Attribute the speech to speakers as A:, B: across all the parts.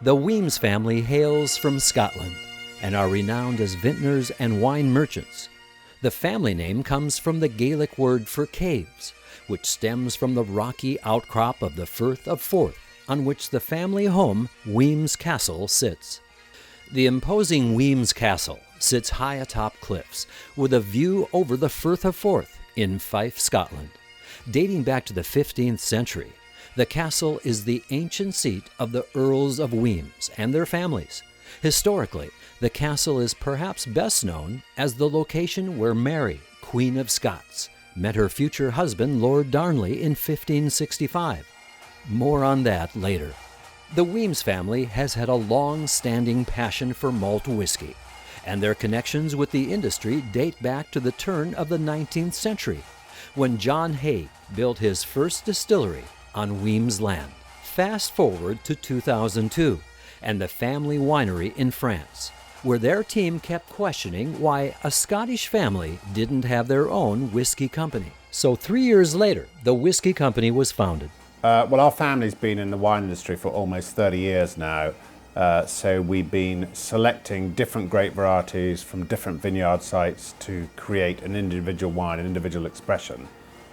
A: The Wemyss family hails from Scotland and are renowned as vintners and wine merchants. The family name comes from the Gaelic word for caves, which stems from the rocky outcrop of the Firth of Forth, on which the family home, Wemyss Castle, sits. The imposing Wemyss Castle sits high atop cliffs with a view over the Firth of Forth in Fife, Scotland. Dating back to the 15th century, the castle is the ancient seat of the Earls of Wemyss and their families. Historically, the castle is perhaps best known as the location where Mary, Queen of Scots, met her future husband Lord Darnley in 1565. More on that later. The Wemyss family has had a long-standing passion for malt whiskey, and their connections with the industry date back to the turn of the 19th century, when John Hay built his first distillery on Wemyss land. Fast forward to 2002 and the family winery in France, where their team kept questioning why a Scottish family didn't have their own whiskey company. So 3 years later, the whiskey company was founded.
B: Well, our family's been in the wine industry for almost 30 years now, so we've been selecting different grape varieties from different vineyard sites to create an individual wine, an individual expression.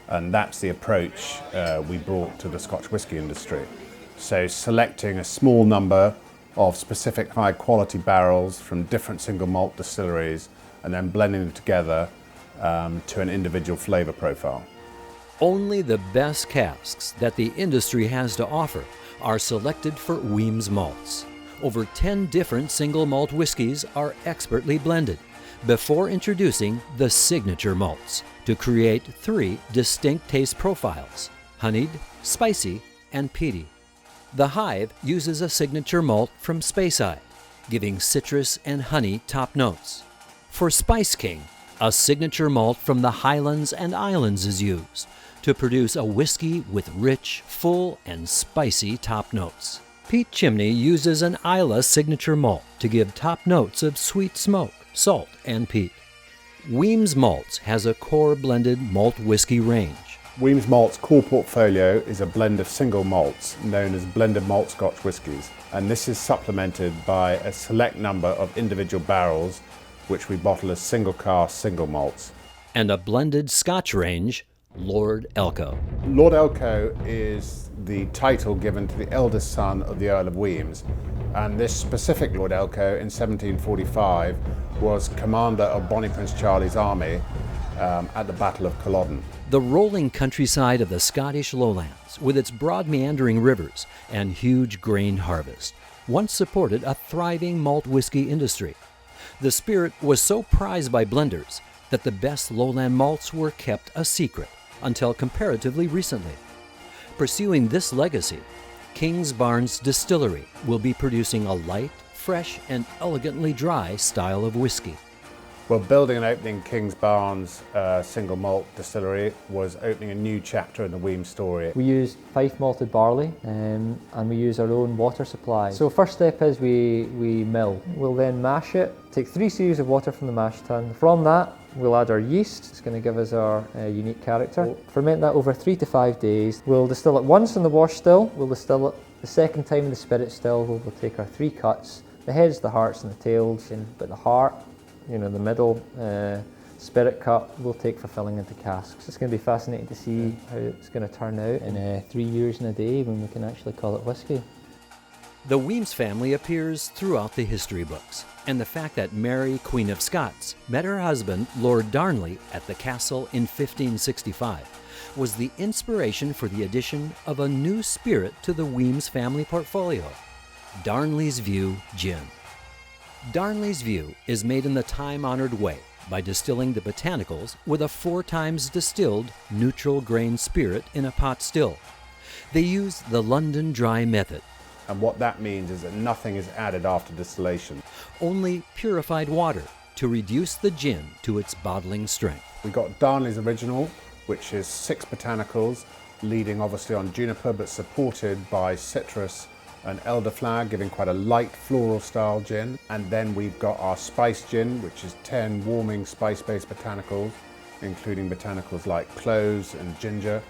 B: And that's the approach we brought to the Scotch whisky industry. So selecting a small number of specific high quality barrels from different single malt distilleries and then blending them together to an individual flavour profile.
A: Only the best casks that the industry has to offer are selected for Wemyss malts. Over 10 different single malt whiskeys are expertly blended before introducing the signature malts to create 3 distinct taste profiles: honeyed, spicy, and peaty. The Hive uses a signature malt from Speyside, giving citrus and honey top notes. For Spice King, a signature malt from the Highlands and Islands is used to produce a whiskey with rich, full, and spicy top notes. Pete Chimney uses an Isla signature malt to give top notes of sweet smoke, salt, and peat. Wemyss Malts has a core blended malt whiskey range.
B: Wemyss Malt's core portfolio is a blend of single malts known as blended malt Scotch whiskies, and this is supplemented by a select number of individual barrels which we bottle as single cask single malts.
A: And a blended Scotch range, Lord Elcho.
B: Lord Elcho is the title given to the eldest son of the Earl of Wemyss, and this specific Lord Elcho in 1745 was commander of Bonnie Prince Charlie's army at the Battle of Culloden.
A: The rolling countryside of the Scottish lowlands, with its broad meandering rivers and huge grain harvest, once supported a thriving malt whiskey industry. The spirit was so prized by blenders that the best lowland malts were kept a secret until comparatively recently. Pursuing this legacy, Kingsbarns Distillery will be producing a light, fresh, and elegantly dry style of whiskey.
B: Well, building and opening Kingsbarns single malt distillery was opening a new chapter in the Wemyss story.
C: We use Fife malted barley and we use our own water supply. So first step is we mill. We'll then mash it, take 3 series of water from the mash tun. From that, we'll add our yeast. It's going to give us our unique character. We'll ferment that over 3 to 5 days. We'll distill it once in the wash still. We'll distill it the second time in the spirit still. We'll take our 3 cuts, the heads, the hearts, and the tails. But the heart, the middle spirit cut, we'll take for filling into casks. It's going to be fascinating to see how it's going to turn out in 3 years and a day when we can actually call it whiskey.
A: The Wemyss family appears throughout the history books, and the fact that Mary, Queen of Scots, met her husband, Lord Darnley, at the castle in 1565 was the inspiration for the addition of a new spirit to the Wemyss family portfolio, Darnley's View Gin. Darnley's View is made in the time-honored way by distilling the botanicals with a 4 times distilled neutral grain spirit in a pot still. They use the London dry method.
B: And what that means is that nothing is added after distillation.
A: Only purified water to reduce the gin to its bottling strength.
B: We got Darnley's Original, which is 6 botanicals, leading obviously on juniper, but supported by citrus and elderflower, giving quite a light floral style gin. And then we've got our spice gin, which is 10 warming spice-based botanicals, including botanicals like cloves and ginger.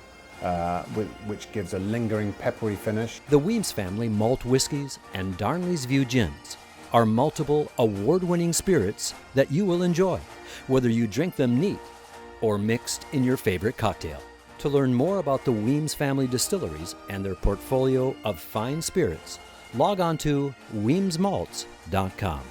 B: which gives a lingering peppery finish.
A: The Wemyss family malt whiskies and Darnley's View gins are multiple award-winning spirits that you will enjoy, whether you drink them neat or mixed in your favorite cocktail. To learn more about the Wemyss family distilleries and their portfolio of fine spirits, log on to wemyssmalts.com.